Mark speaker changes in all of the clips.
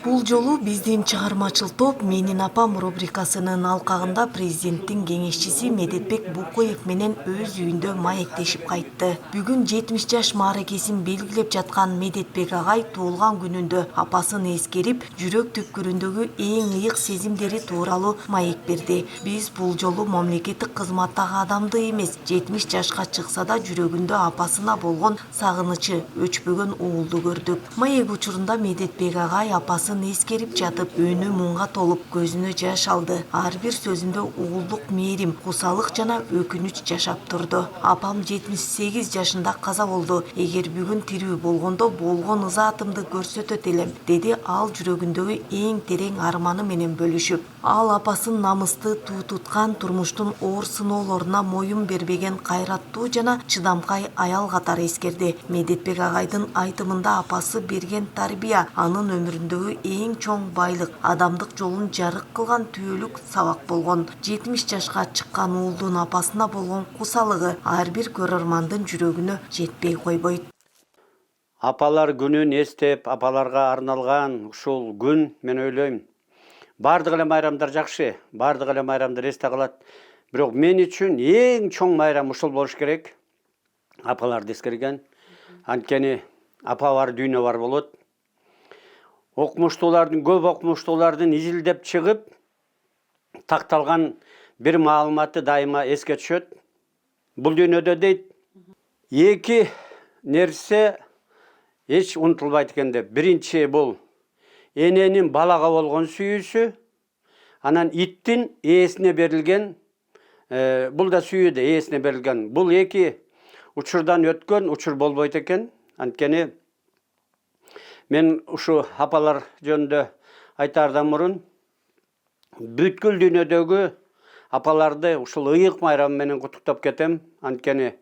Speaker 1: Бул жолу биздин чыгармачыл топ «Менин апам» рубрикасынын алкагында президенттин кеңешчиси Медетбек Букоев менен өз үйүндө маектешип кайтты. Бүгүн 70 жаш мааракесин белгилеп жаткан Медетбек агай туулган күнүндө апасын эскерип, жүрөк түпкүрүндөгү эң ыйык сезимдери тууралуу маек берди. Биз бул жолу мамлекеттик кызматтагы адамды эмес, 70 жашка чыкса да жүрөгүндө апасына болгон сагынычы өчпөгөн уулду көрдүк. Маек учурунда Медетбек агай апасын эскерип жатып, өөнү муңга толуп, көзүнө жаш алды. Ар бир сөзүндө уулдук мээрим, кусалык жана өкүнүч жашап турду. Апам 78 жашында каза болду. Эгер бүгүн тирүү болгондо болгон ызаатымды көрсөтөт элем, деди ал жүрөгүндөгү эң терең арманы менен бөлүшүп. Ал апасын намысты туу туткан, турмуштун оор сыноолоруна моюн бербеген кайраттуу жана чыдамкай аял катары эскерди. Медетбек агайдын айтымында апасы берген тарбия анын өмүрүндөгү эң чоң байлык, адамдык жолун жарык кылган түбөлүк сабак болгон. 70 жашка чыккан уулдун апасына болгон кусалыгы ар бир көрөрмандын жүрөгүнө жетпей койбойт.
Speaker 2: Апалар күнүн эстеп, апаларга арналган ушул күн, мен ойлойм, бардык эле майрамдар жакшы, бардык эле майрамдар эсте калат. Бирок мен үчүн эң чоң майрам ушул болуш керек. Апаларды эскерген. Анткени апа бар, дүйнө бар болот. Окумуштуулардын, көп окумуштуулардын изилдеп чыгып такталган бир маалыматы дайыма эске түшөт. Бул дүйнөдө дейт, эки нерсе эч унутулбайт экен деп. Биринчи бул эненин балага болгон сүйүүсү, анан иттин ээсине берилген, бул да сүйүү да ээсине берилген. Бул эки учурдан өткөн учур болбойт экен. Анткени мен ушу апалар жөнүндө айтаардан мурун бүткүл дүйнөдөгү апаларды ушул ыйык майрам менен куттуктап кетем. Анткени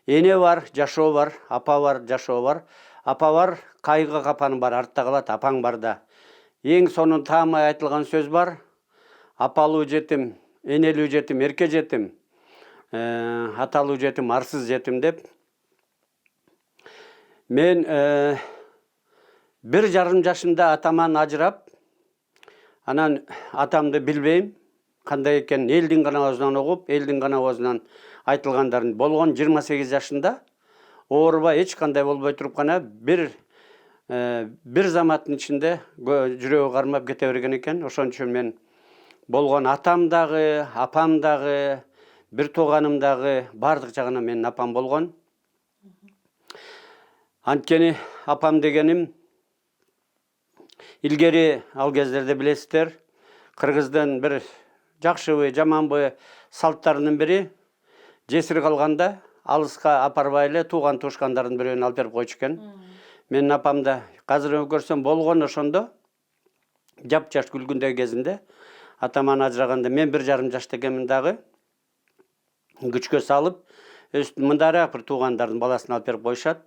Speaker 2: эне бар, жашоо бар, апа бар, жашоо бар. Апа бар, кайгы капаны бар, артта калат, апаң бар да. Эң сонун таамай айтылган сөз бар. Апалуу жетим, энелүү жетим, эрке жетим, аталуу жетим, арсыз жетим деп. Мен 1,5 жашымда атаман ажырап, анан атамды билбейм, кандай экен, элдин гана оозунан угуп, элдин гана оозунан айтылгандарын болгон 28 жашында оорубай эч кандай болбой туруп гана бир заматтын ичинде жүрөгү кармап кете берген экен. Ошон үчүн мен болгон атам дагы, апам дагы, бир тууганым дагы бардык жагынан менин апам болгон. Анткени апам дегеним илгери ал кездерде билесиздер, кыргыздын бир жакшыбы, жаманбы салттарынын бири жесир калганда алыска апарбай эле тууган туушкандардын бирөөнү алып берип койчу экен. Менин апам да азыр көрсөм болгон ошондо жапжаш күлгүндөй кезинде атаман ажыраганда мен 1,5 жашта экенмин дагы күчкө салып, мындараак бир туугандардын баласын алып берип коюшат.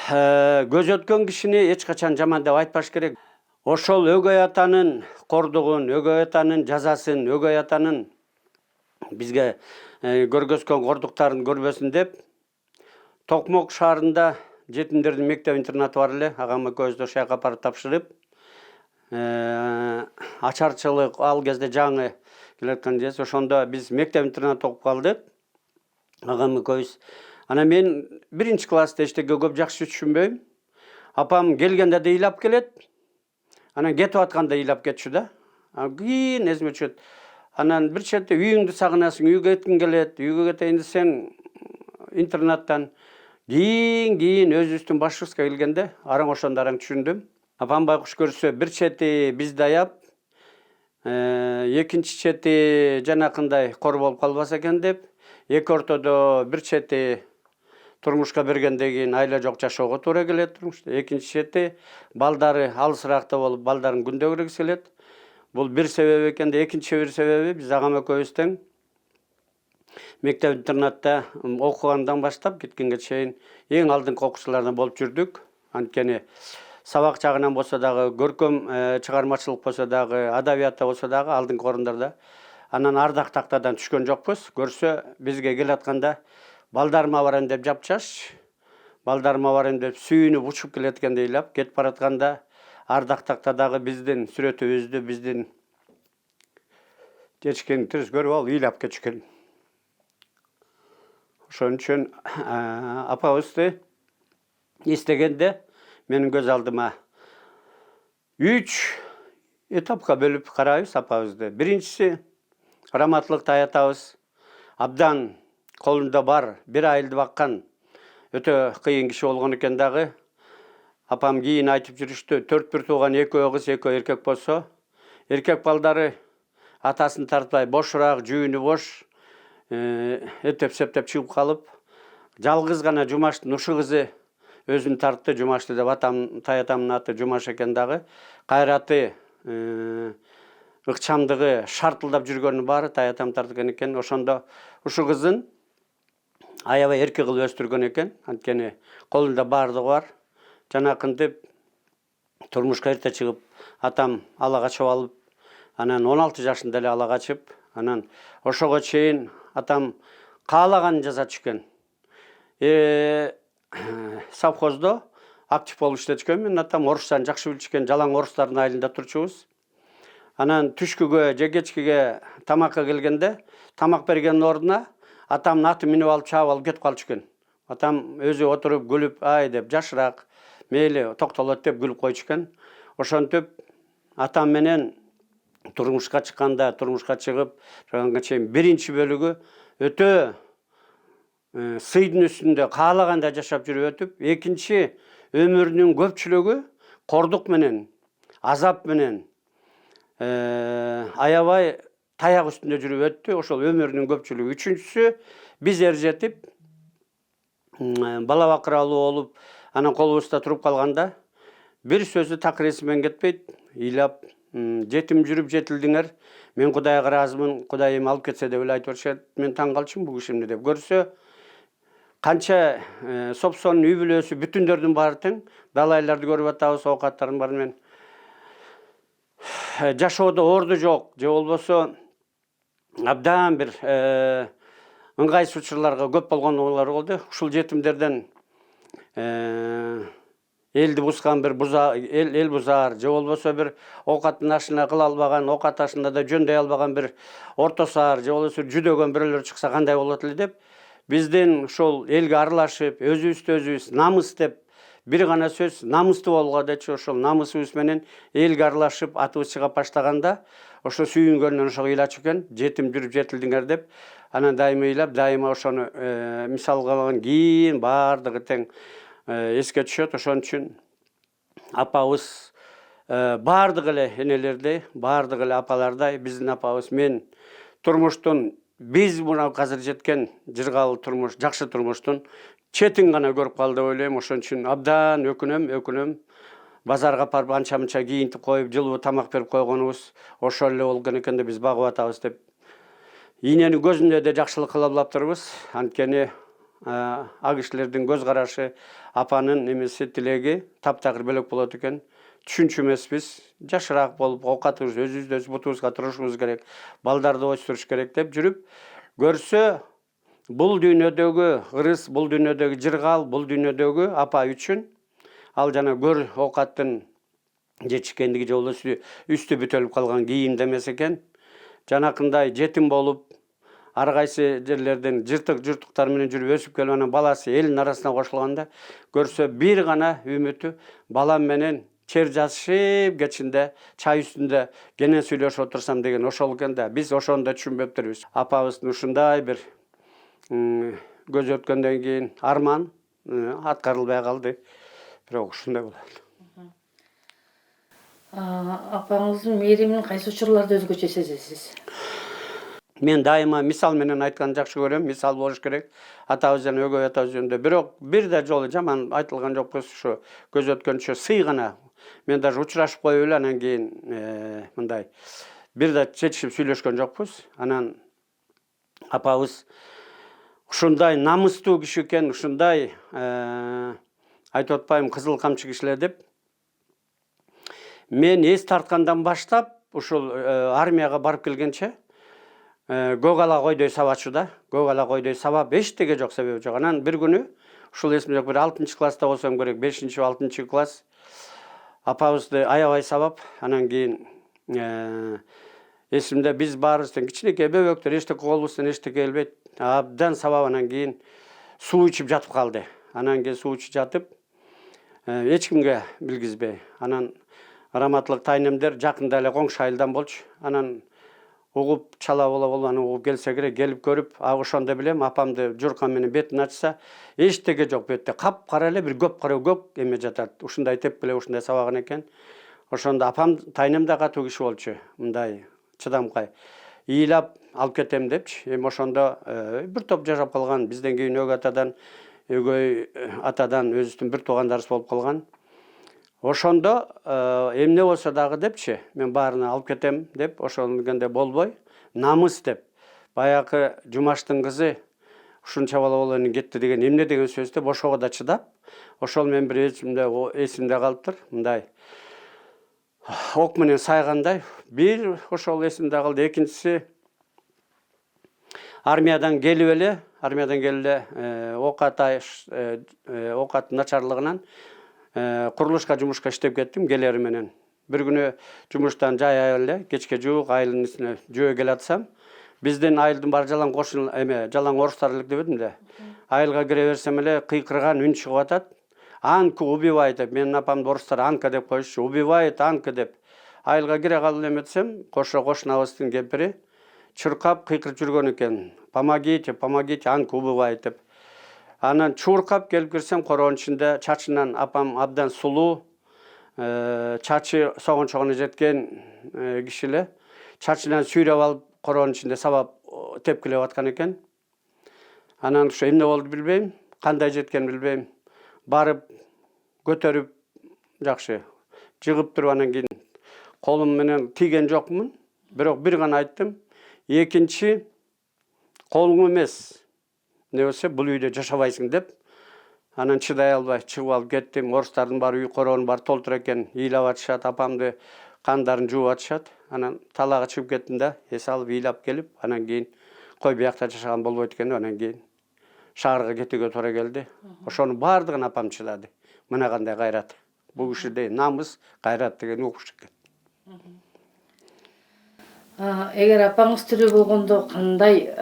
Speaker 2: Көз өткөн кишини эч качан жаман деп айтпаш керек. Ошол өгөй атанын кордугун, өгөй атанын жазасын, өгөй атанын бизге көргөзгөн кордуктарын көрбөсүн деп, Токмок шаарында жетимдердин мектеп-интернаты бар эле. Агам экөөбүздү ошол жака апарып тапшырып, ачарчылык ал кезде жаңы келаткан жез. Ошондо биз мектеп-интернатта окуп калдык. Агам экөөбүз. Анан мен 1-класста эчтеке көп жакшы түшүнбөйм. Апам келгенде да ыйлап келет. Анан кетип атканда ыйлап кетчү да. Кийин эсиме түшөт. Анан бир четте үйүңдү сагынасың, үйгө кеткиң келет, үйгө кетейин десең интернаттан. Кийин өзүбүздүн башыбызга келгенде араң ошондо араң түшүндүм. Апам байкуш көрсө бир чети бизди аяп, экинчи чети жанакындай кор болуп калбаса экен деп, эки ортодо бир чети турмушка бергенден кийин айла жок жашоого туура келет турмушта. Экинчи чети балдары алысыракта болуп, балдарын күндө көргүсү келет. Бул бир себеби экен да, экинчи бир себеби биз агам экөөбүз тең мектеп-интернатта окугандан баштап кеткенге чейин эң алдыңкы окуучулардан болуп жүрдүк. Анткени сабак жагынан болсо дагы, көркөм чыгармачылык болсо дагы, адабиятта болсо дагы алдыңкы орундарда. Анан ардак тактадан түшкөн жокпуз. Көрсө бизге келатканда балдарыма барам деп жапчаш, балдарыма барам деп сүйүнүп учуп келеткенде ыйлап, кетип баратканда ардактакта дагы биздин сүрөтүбүздү биздин жечкен түз көрүп ал ыйлап кетишкен. Ошон үчүн апабызды эстегенде менин көз алдыма 3 этапка бөлүп карайбыз апабызды. Биринчиси раматылык аятабыз абдан колунда бар бир айылды баккан өтө кыйын киши болгон экен дагы. Апам кийин айтып жүрүштү, 4 бир тууган 2 кыз 2 эркек болсо, эркек балдары атасын тартпай бошураак, жүүнү бош, эптеп-септеп чыгып калып, жалгыз гана Жумаштын ушу кызы өзүн тартты. Жумашты деп таятамдын аты Жумаш экен дагы. Кайраты, ыкчамдыгы, шартылдап жүргөнү баары таятам тартқан экен. Ошондо ушу кызын аябай эрке кылып өстүргөн экен. Анткени колунда бардыгы бар. Жанакынтип турмушка эрте чыгып, атам ала качып алып, анан 16 жашында эле ала качып, анан ошого чейин атам каалаганын жасатчу экен. Совхоздо актив болуп иштеткен. Мен атам орустан жакшы билчү экен, жалаң орустардын айылында турчубуз. Анан түшкүгө же кечкиге тамакка келгенде, тамак берген ордуна атамдын атын минип алып чаап алып кетип калчу экен. Атам өзү отуруп күлүп, ай деп жашыраак, мейли токтолот деп күлүп койчу экен. Ошентип атам менен турмушка чыкканда, турмушка чыгып, ошонго чейин биринчи бөлүгү өтө сыйдын үстүндө каалагандай жашап жүрүп өтүп, экинчи өмүрүнүн көпчүлүгү кордук менен, азап менен, аябай таяк үстүндө жүрүп өттү. Ошол өмүрүнүн көпчүлүгү. Үчүнчүсү биз эржетип, бала бакыралуу болуп, анан колубузда туруп калганда бир сөзү так эсимен кетпейт. Ыйлап, жетим жүрүп жетилдиңер. Мен Кудайга ыраазымын, Кудайым алып кетсе деп эле айтып беришет. Мен таң калчумун бул кишимди деп. Көрсө канча сопсонун үй бүлөсү бүтүндөрдүн баары тең. Далайларды көрүп атабыз, оокаттардын баары менен. Жашоодо орду жок, же болбосо абдан бир ыңгайсыз учурларга көп болгонулар болду. Ушул жетимдерден элди бускан бир эл бузаар, же болбосо бир оокаттын ашына кыла албаган, оокат ашында да жөндөй албаган бир орто саар, же болбосо жүдөгөн бирөөлөр чыкса кандай болот эле деп, биздин ушул элге аралашып, өзүбүздү өзүбүз намыс деп бир гана сөз намыстуу болгола дечи, ошол намысыбыз менен элге аралашып атыбыз чыга баштаганда ошо сүйүнгөндөн ошого ыйлачу экен, жетим жүрүп жетилдиңер деп. Анан дайыма ыйлап, дайыма ошону мисал кылган кийин баардыгы тең эске түшөт. Ошон үчүн апабыз баардык эле энелердей, баардык эле апалардай биздин апабыз мен турмуштун биз мына азыр жеткен жыргал турмуш, жакшы турмуштун четин гана көрүп калды деп ойлойм. Ошон үчүн абдан өкүнөм. Базарга апарып анча-мынча кийинтип коюп, жылуу тамак берип койгонубуз ошол эле болгон экен да биз багып атабыз деп. Ийненин көзүндө да жакшылык кыла алаптырбыз. Анткени а кишилердин көз карашы, апанын немеси тилеги таптакыр бөлөк болот экен. Түшүнчү эмеспиз. Жашыраак болуп, оокатыбыз өзүбүздү өз бутубузга турушубуз керек, балдарды ойстуруш керек деп жүрүп, көрсө бул дүйнөдөгү ырыс, бул дүйнөдөгү жыргал, бул дүйнөдөгү апа үчүн ал жана көр оокаттын жетишкендиги же болбосо үстү бүтөлүп калган кийим демес экен. Жанакындай жетим болуп, ар кайсы жерлерден жыртык журтуктар менен жүрүп өсүп келип, анан баласы элдин арасына кошулганда көрсө бир гана үмүтү балам менен чер жазышып кечинде чай үстүндө кенен сүйлөшүп отурсам деген ошол экен да. Биз ошону да түшүнбөптүрбүз. Апабыздын ушундай бир көз өткөндөн кийин арман аткарылбай калды. Бирок ушундай болот.
Speaker 3: Апаңыздын мээримин кайсы учурларда өзгөчө сезесиз?
Speaker 2: Мен дайыма мисал менен айтканды жакшы көрөм. Мисал болуш керек. Атабыз жана өгөй атабыз жөнүндө. Бирок бир да жолу жаман айтылган жокпуз. Ушу көз өткөнчө сый гана. Мен даже учурашып коюп эле анан кийин мындай бир да чечишип сүйлөшкөн жокпуз. Анан апабыз ушундай намыстуу киши экен, ушундай айтып атпайм кызыл камчы кишилер деп. Мен эс тарткандан баштап ушул армияга барып келгенче көк ала койдой сабачу да. Көк ала койдой сабап эчтеге жок, себеби жок. Анан бир күнү ушул эсимде жок, бир 6-класста болсом керек, 5-6 класс. апабызды аябай сабап, анан кийин эсимде биз баарыбыздан кичинекей бөбөктөр эчтеке колубуздан эчтеке келбейт. Абдан сабап анан кийин суу ичип жатып калды. Анан кийин суу ичип жатып, эч кимге билгизбей. Анан раматлык тайнемдер жакында эле коңшу айылдан болчу. Анан угуп чала боло анан угуп келсе керек, келип көрүп, ошондо билем апамды журкан менен бетин ачса, эчтеке жок бетте. Кап-кара эле бир көк эме жатат. Ушундай тепкиле, ушундай сабаган экен. Ошондо апам тайнем да катуу киши болчу. Мындай чыдамкай. Ыйлап алып кетем депчи. Эми ошондо бир топ жашап калган. Бизден кийин өгөй атадан өзүбүздүн бир туугандарыбыз болуп калган. Ошондо эмне болсо дагы депчи, мен баарына алып кетем деп, ошондо болбой, намыс деп. Баягы Жумаштын кызы ушунча бала болону кетти деген эмне деген сөздө бошого да чыдап, ошол мен бир эсимде калыптыр. Мындай ок менен сайгандай бир ошол эсимде калды. Экинчиси армиядан келип эле оокат начарлыгынан курулушка жумушка иштеп кеттим келери менен. Бир күнү жумуштан жай эле кечке жуук айылдын үстүнө жөө келатсам, биздин айылдын баары жалаң жалаң орустар элек дебедим да. Айылга кире берсем эле кыйкырган үн чыгып атат. Анка убивай деп, менин апамды орустар Анка деп коюшчу. Убивает Анка деп. Айылга кире калып эметсем, кошунабыздын кемпири чуркап кыйкырып жүргөн экен. Помогите, Анка убивает деп. Анан чуркап келип кирсем, короонун ичинде чачынан апам абдан сулуу, чачы согончогуна жеткен киши эле. Чачынан сүйрөп алып, короонун ичинде сабап тепкилеп аткан экен. Анан ушу эмне болду билбейм, кандай жеткен билбейм. Барып көтөрүп жакшы жыгып туруп анан кийин колум менен тийген жокмун. Бирок бир гана айттым. Экинчи колуң эмес. Не болсо бул үйдө жашабайсың деп. Анан чыдай албай чыгып алып кеттим. Орустардын баары үй короонун баары толтур экен. Ыйлап атышат, апамды кандарын жууп атышат. Анан талаага чыгып кеттим да, эс алып ыйлап келип, анан кийин кой биякта жашаган болбойт экен. Анан кийин шаарга кетүүгө туура келди. Ошонун баардыгын апам чыдады. Мына кандай кайрат. Бул кишиде намыс, кайрат деген укуш экен.
Speaker 3: Эгер апаңыз тирүү болгондо кандай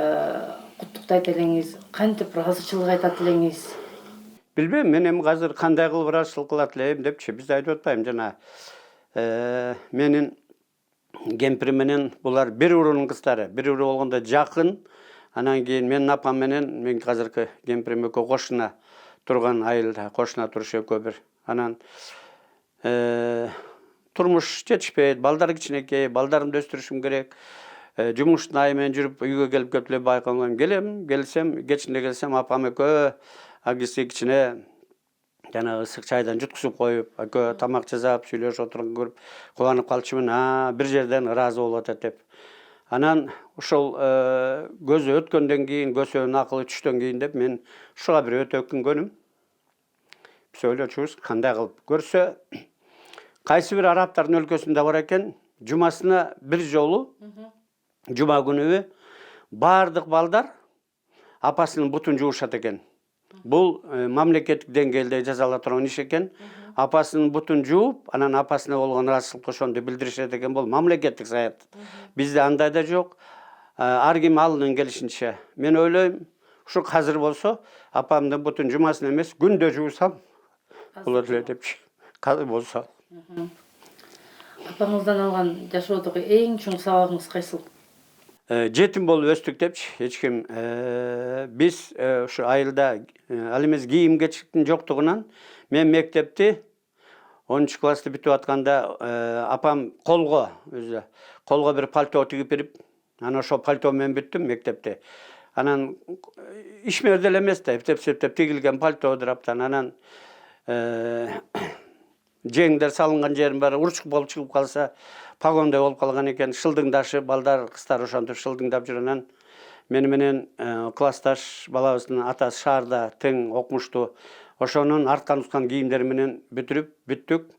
Speaker 3: куттуктайт элеңиз, кантип ыраазычылык айтат элеңиз?
Speaker 2: Билбейм, мен эми азыр кандай кылып ыраазычылык кылат элем депчи, биз айтып атпайм жана менин кемпирим менен булар бир уруунун кыздары, бир уруу болгондо жакын. Анан кийин менин апам менен мен азыркы кемпирим экөө кошуна турган айылда, кошуна турушу экөө бир. Анан турмуш жетишпейт, балдар кичинекей, балдарымды өстүрүшүм керек. Жумуштун айы менен жүрүп үйгө келип кетип байкалган. Келсем, кечинде келсем, апам экөө агиси кичине жанагы ысык чайдан жуткузуп коюп, экөө тамак жасап, сүйлөшүп отурган көрүп кубанып калчумун. Бир жерден ыраазы болуп атат деп. Анан ошол көзү өткөндөн кийин, көсөнүн акылы түштөн кийин деп мен ушуга бир өтө өкүнгөнүм. Биз ойлочубуз, кандай кылып көрсө, кайсы бир арабтардын өлкөсүндө бар экен, жумасына бир жолу, жума күнүбү баардык балдар апасынын бутун жуушат экен. Бул мамлекеттик деңгээлде жасала турган иш экен. Апасынын бутун жууп, анан апасына болгон ыраазычылыкты ошондо билдиришет экен. Бул мамлекеттик саят. Бизде андай да жок. Ар ким алынын келишинче. Мен ойлойм, ушу азыр болсо, апамдын бутун жумасына эмес, күндө жуусам болот эле депчи. Казыр болсо.
Speaker 3: Апаңыздан алган жашоодогу эң чоң сабагыңыз кайсыл?
Speaker 2: Жетим болуп өстүк депчи. Эч ким биз ушу айылда ал эмес кийим кечиктин жоктугунан мен мектепти 10 классты бүтүп атканда апам колго бир пальто тигип берип, анан ошол пальто менен бүттүм мектепти. Анан ишмер деле эмес да, эптеп тигилген пальтодур аптан. Анан жеңдер салынган жерин баары урчук болуп чыгып калса, погондой болуп калган экен. Шылдыңдашы балдар, кыздар ошентип шылдыңдап жүргөн. Анан мени менен классташ балабыздын атасы шаарда тең окумуштуу. Ошонун арткан ускан кийимдери менен бүттүк.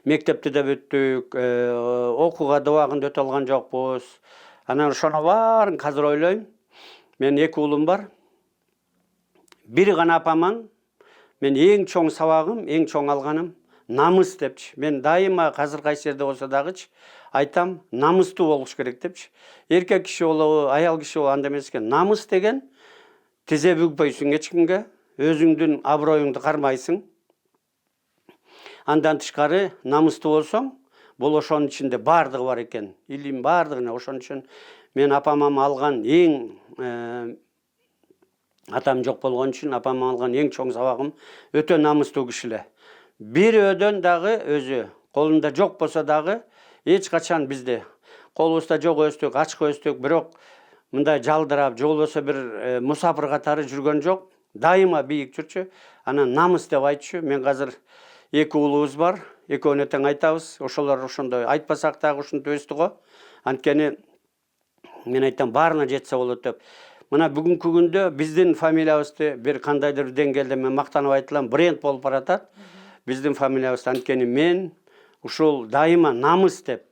Speaker 2: Мектепти да бүттүк. Окууга дабагында өтө алган жокпуз. Анан ошону баарын азыр ойлойм. Мен 2 уулум бар. Бири гана апаман мен эң чоң сабагым, эң чоң алганым намыс депчи. Мен дайыма азыр кайсы жерде болсо дагычы айтам, намыстуу болуш керек депчи. Эркек киши болобу, аял киши болобу анда эмес экен. Намыс деген тизе бүгпөйсүң эч кимге, өзүңдүн аброюңду кармайсың. Андан тышкары намыстуу болсоң, бул ошонун ичинде бардыгы бар экен. Илим бардыгына ошон үчүн мен апамам алган эң атам жок болгон үчүн апамам алган эң чоң сабагым өтө намыстуу кишилер. Бирөөдөн дагы өзү колунда жок болсо дагы эч качан бизде колубузда жок өстүк, ачык өстүк, бирок мындай жалдырап, же болбосо бир мусафир катары жүргөн жок. Дайыма бийик жүрчү. Анан намыс деп айтчу. Мен азыр 2 уулубуз бар. Экөөнө тең айтабыз. Ошолор ошондой айтпасак дагы ушинтип өстү го. Анткени мен айтам баарына жетсе болот деп. Мына бүгүнкү күндө биздин фамилиябызды бир кандайдыр деңгээлде мен мактанып айтылам, бренд болуп баратат. Биздин фамилиябыз анткени мен ушул дайыма намыс деп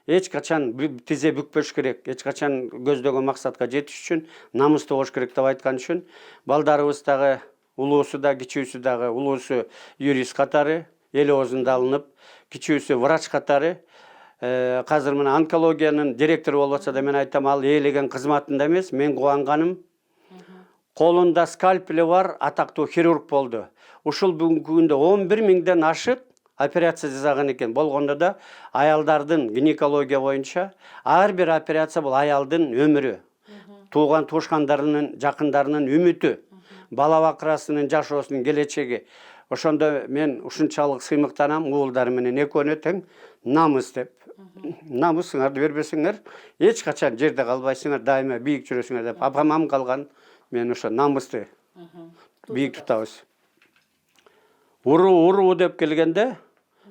Speaker 2: эч качан тизе бүкпөш керек, эч качан көздөгөн максатка жетиш үчүн намыстуу болуш керек деп айткан үчүн балдарыбыз дагы улуусу да, кичүүсү дагы, улуусу юрист катары эл оозунда алынып, кичүүсү врач катары азыр мына онкологиянын директору болуп атса да мен айтам, ал ээлеген кызматында эмес, мен кубанганым колунда скальпели бар атактуу хирург болду. Ушул бүгүнкү күндө 11 миңден ашык операция жасаган экен. Болгондо да аялдардын гинекология боюнча ар бир операция бул аялдын өмүрү. Тууган туушкандарынын, жакындарынын үмүтү, бала бакырасынын жашоосунун келечеги. Ошондо мен ушунчалык сыймыктанам уулдар менен экөөнө тең намыс деп. Намысыңарды бербесеңер, эч качан жерде калбайсыңар, дайыма бийик жүрөсүңөр деп. Апамам калган, мен ошо намысты бийик тутабыз. Уруу деп келгенде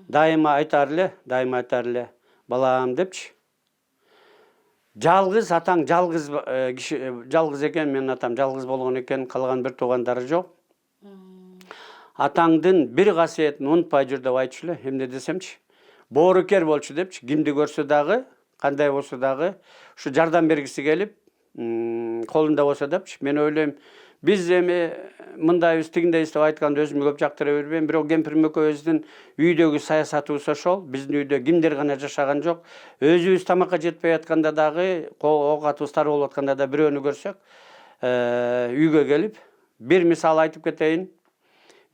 Speaker 2: дайыма айтар эле, балам депчи. Жалгыз атаң жалгыз киши, жалгыз экен, менин атам жалгыз болгон экен, калган бир туугандары жок. Атаңдын бир касиетин унутпай жүр деп айтчу эле, эмне десемчи. Боорукер болчу депчи, кимди көрсө дагы, кандай болсо дагы, ушу жардам бергиси келип, колунда болсо депчи. Мен ойлойм, биз эми мындайбыз, тигиндейбиз деп айтканды өзүм көп жактыра бербейм. Бирок кемпирим экөөбүздүн үйдөгү саясатыбыз ошол. Биздин үйдө кимдер гана жашаган жок. Өзүбүз тамакка жетпей атканда дагы, оокатыбыз тар болуп атканда да бирөөнү көрсөк, үйгө келип, бир мисал айтып кетейин.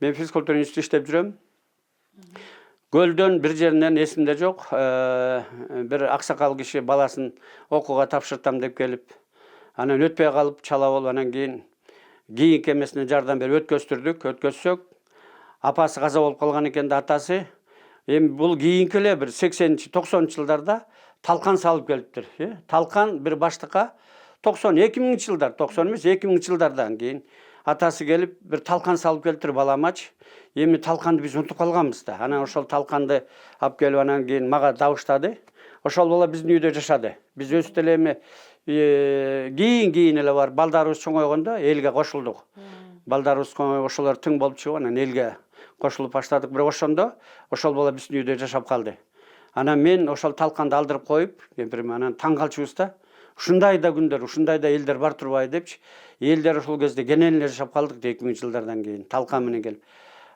Speaker 2: Мен физкультура институтунда иштеп жүрөм. Көлдөн бир жеринен эсимде жок, бир аксакал киши баласын окууга тапшыртам деп келип, анан өтпөй калып, чала болуп, анан кийин кийинки эмесине жардам берип өткөзсөк, апасы каза болуп калган экен да, атасы. Эми бул кийинки эле бир 80-90 жылдарда талкан салып келиптир. Талкан бир баштыкка 2000 жылдар, 90 эмес, 2000 жылдардан кийин атасы келип бир талкан салып келиптир баламачы. Эми талканды биз унутуп калганбыз да. Анан ошол талканды алып келип анан кийин мага дабыштады. Ошол бала биздин үйдө жашады. Биз өстү эле эми кийин эле бар балдарыбыз чоңойгондо элге кошулдук. Балдарыбыз ошолор тың болуп чыгып анан элге кошулуп баштадык. Бирок ошондо ошол бала биздин үйдө жашап калды. Анан мен ошол талканды алдырып коюп, кемпирим анан таң калчубуз да. Ушундай да күндөр, ушундай да элдер бар турбайбы депчи. Элдер ошол кезде кенен эле жашап калдык 2000 жылдардан кийин талкан менен келип.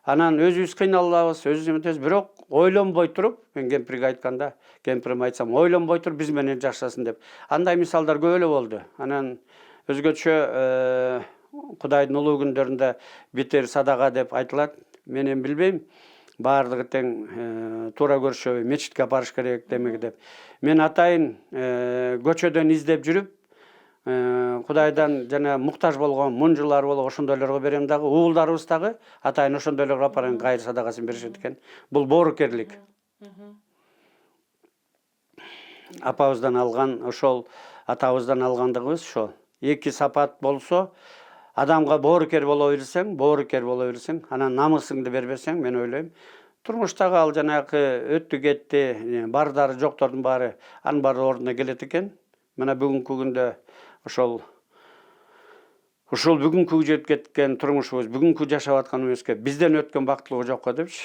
Speaker 2: Анан өзүбүз кыйналабыз, өзүбүз бирок ойлонбой туруп, мен кемпирге айтканда, кемпирим айтсам, ойлонбой туруп биз менен жашасын деп. Андай мисалдар көп эле болду. Анан өзгөчө Кудайдын улуу күндөрүндө битер садага деп айтылат. Мен эми билбейм. Баардыгы тең туура көрүшөбү, мечитке барыш керек демеги деп. Мен атайын көчөдөн издеп жүрүп, Кудайдан жана муктаж болгон мунжулар болуп ошондойлорго берем дагы, уулдарыбыз дагы атайын ошондойлорго апарып кайыр садагасын беришет экен. Бул боорукерлик. Апабыздан алган, ошол атабыздан алгандыгыбыз ошол. Эки сапат болсо, адамга боорукер боло билсең, анан намысыңды бербесең, мен ойлойм, турмуштагы ал жанагы өттү кетти, бардары жоктордун баары, анын баары ордуна келет экен. Мына бүгүнкү күндө ушул бүгүнкү жетип кеткен турмушубуз, бүгүнкү жашап атканыбызга бизден өткөн бактылыгы жокко депчи.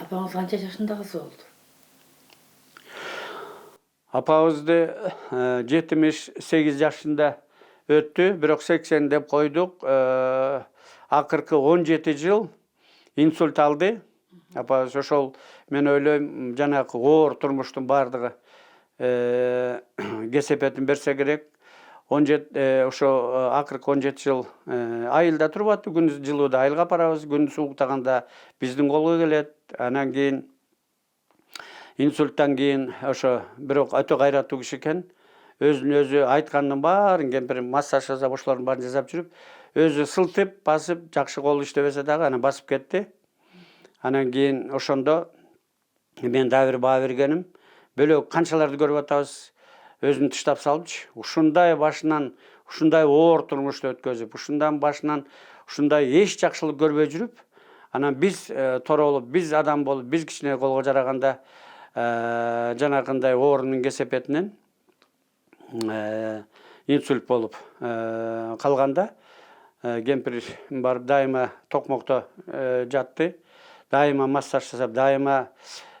Speaker 3: Апаңыз канча жашында кызы болду?
Speaker 2: Апабызды 78 жашында өттү, бирок 80 деп койдук. Акыркы 17 жыл инсульт алды. Апа ошол мен ойлойм жанагы оор турмуштун баардыгы кесепетин берсе керек. 17 ошо акыркы 17 жыл айылда туруп атты. Күн жылууда айылга барабыз, күн сууктаганда биздин колго келет. Анан кийин инсульттан кийин ошо бирок өтө кайраттуу киши экен. Өзүн өзү айткандын баарын кемпир массаж жасап ошолордун баарын жасап жүрүп, өзү сылтып, басып, жакшы кол иштебесе дагы анан басып кетти. Анан кийин ошондо мен дагы бир баа бергеним, бөлөк канчаларды көрүп атабыз, өзүн тыштап салыпчы. Ушундай башынан, ушундай оор турмушту өткөзүп, ушундан башынан ушундай эч жакшылык көрбөй жүрүп, анан биз торолуп, биз адам болуп, биз кичине колго жараганда жанагындай оорунун кесепетинен инсульт болуп калганда кемпир барып дайыма токмокто жатты. Дайыма массаж жасап, дайыма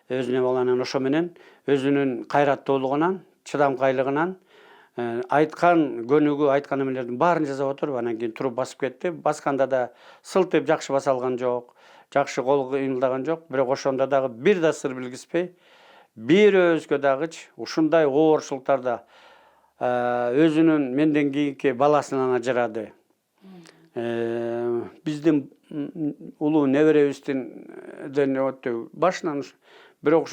Speaker 2: өзүнө болгонан ошо менен өзүнүн кайраттуулугунан, чыдамкайлыгынан айткан көнүгүү, айткан эмелердин баарын жасап отуруп, анан кийин туруп басып кетти. Басканда да сылтып жакшы баса алган жок, жакшы кол кыймылдаган жок. Бирок ошондо дагы бир да сыр билгизбей, бир өзгө дагычы ушундай оорчулуктарда өзүнүн менден кийинки баласынан ажырады. Биздин улуу неберебизден өтү башынан бирок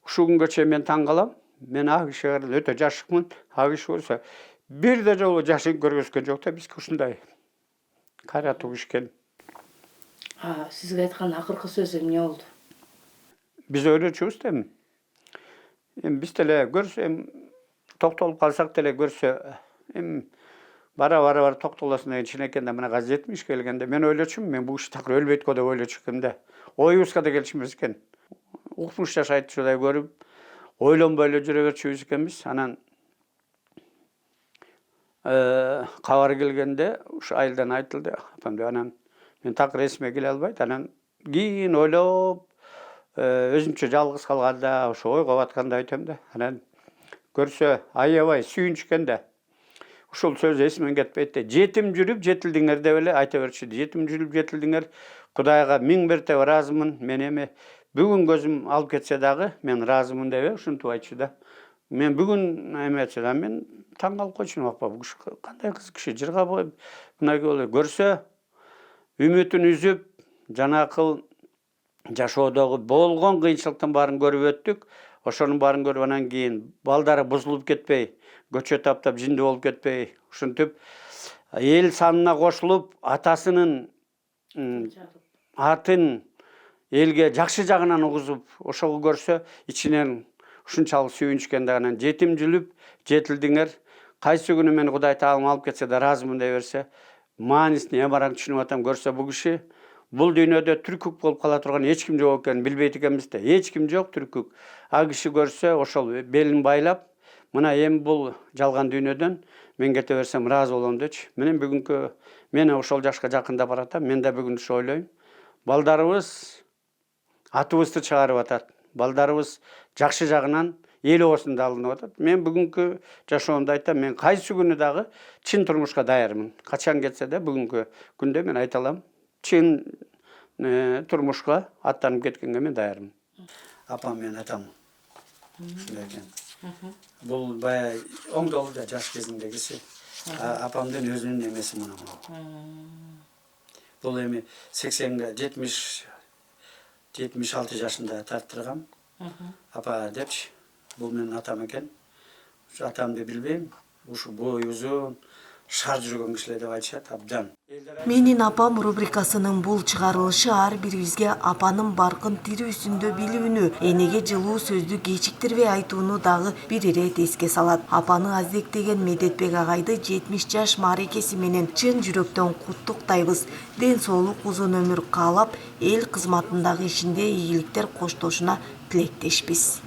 Speaker 2: ушу күнгө чейин мен таң калам. Мен ак кишиге өтө жашыкмын. Ак киши болсо бир да жолу жашын көргөзгөн жок да, бизге ушундай кайраттуу киши экен.
Speaker 3: Сизге айткан акыркы сөзү эмне болду?
Speaker 2: Биз ойлочубуз да эми биз деле көрсө, токтолуп калсак деле көрсө, эми бара токтолосун деген чынекенде мына газетmiş келгенде мен ойлочумун, мен бул киши такыр өлбөйт го деп ойлочу экем да. Оюбузга да келишмес экен. Укмуш жашайтчудай көрүп, ойлонбой эле жүрө берчүбүз экенбиз. Анан кабар келгенде ушу айылдан айтылды, апам деп. Анан мен такыр эсиме келе албайт. Анан кийин ойлоп, өзүмчө жалгыз калганда, ошо ойго батканда айтам да. Анан көрсө аябай сүйүнүч экен да. Ушул сөз эсимен кетпейт да. Жетим жүрүп жетилдиңер деп эле айта берчү. Жетим жүрүп жетилдиңер. Кудайга миң мәртебе ыраазымын. Мен эми бүгүн көзүм алып кетсе дагы мен ыраазымын деп ушинтип айтчу да. Мен бүгүн эметсе да мен таң калып койчумун, апа бул киши кандай кыз киши, жырга боюп мынакей көрсө үмүтүн үзүп, жанакыл жашоодогу болгон кыйынчылыктын баарын көрүп өттүк. Ошонун баарын көрүп анан кийин балдары бузулуп кетпей, көчө таптап жиндүү болуп кетпей, ушинтип эл санына кошулуп, атасынын атын элге жакшы жагынан угузуп, ошого көрсө ичинен ушунчалык сүйүнүшкөн да. Анан жетим жүрүп жетилдиңер. Кайсы күнү мени Кудай Таалам алып кетсе да ыраазымын дей берсе, маанисин эң бараң түшүнүп атам. Көрсө бул киши бул дүйнөдө түркүк болуп кала турган эч ким жок экенин билбейт экенбиз да. Эч ким жок түркүк. А киши көрсө ошол белин байлап, мына эми бул жалган дүйнөдөн мен кете берсем ыраазы болом дечи. Менен бүгүнкү мен ошол жашка жакындап баратам. Мен да бүгүн ушу ойлойм. Балдарыбыз атыбызды чыгарып атат. Балдарыбыз жакшы жагынан эл оосунда алынып атат. Мен бүгүнкү жашоомду айтам, мен кайсы күнү дагы чын турмушка даярмын. Качан кетсе да бүгүнкү күндө мен айта алам, чын турмушка аттанып кеткенге мен даярмын. Апам мен атам ушундай экен. Бул баягы оңдолду жаш кезиндегиси. Апамдын өзүнүн эмеси мына. Бул эми 80ге 76 жашында тарттыргам. Апа депчи, бул менин атам экен. Ушу атамды билбейм. Ушу бою узун, шар жүргөн кишилер деп айтышат, абдан.
Speaker 1: Менин апам рубрикасынын бул чыгарылышы ар бирибизге апанын баркын тирүүсүндө билүүнү, энеге жылуу сөздү кечиктирбей айтууну дагы бир ирет эске салат. Апаны азектеген Медетбек агайды 70 жаш мааракеси менен чын жүрөктөн куттуктайбыз. Ден соолук, узун өмүр каалап, эл кызматындагы ишинде ийгиликтер коштошуна тилектешпиз.